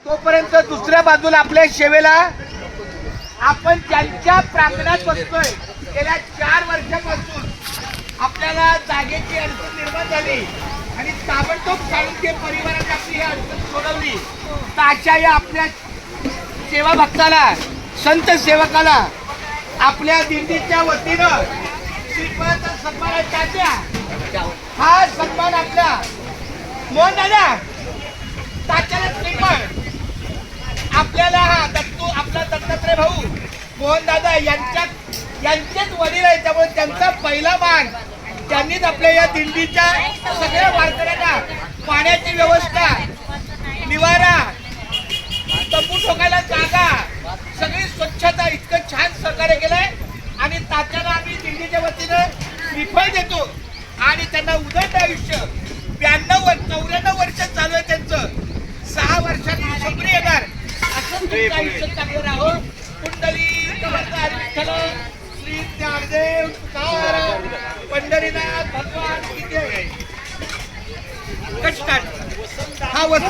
तोपर्यंत दुसऱ्या बाजूला आपल्या सेवेला आपण ज्यांच्या प्रांगणात बसतोय गेल्या 4 वर्षापासून आपल्याला जागेची अडचण निर्माण झाली आणि ताबडतोब साळुंखे परिवाराने आपली ही अडचण सोडवली. तर अशा या आपल्या सेवा भक्ताला, संत सेवकाला आपल्या दिंडीच्या वतीनं श्रीफळाचा सन्मान तात्या, हा सन्मान आपला मोहन दादा तात्याला श्रीफळ आपल्याला हा दत्तू आपला दत्तात्रय भाऊ मोहन दादा यांचेच वडील आहे, त्यामुळे त्यांचा पहिला मान त्यांनीच आपल्या या दिंडीच्या सगळ्या वारकऱ्यांना पाण्याची व्यवस्था, निवारा, तंबू ठोकायला जागा, सगळी स्वच्छता इतकं छान सहकार्य केलंय. आणि तात्याला आम्ही दिंडीच्या वतीनं श्रीफळ देतो आणि त्यांना उदंड आयुष्य 94 वर्ष चालू आहे त्यांचं. 6 वर्षांनी शबरी येणार असं तुमचं आयुष्य चांगलं राहो. कुंडली श्री ज्ञानदेव तुकाराम पंढरीनाथ भगवान की जय. कष्टात हा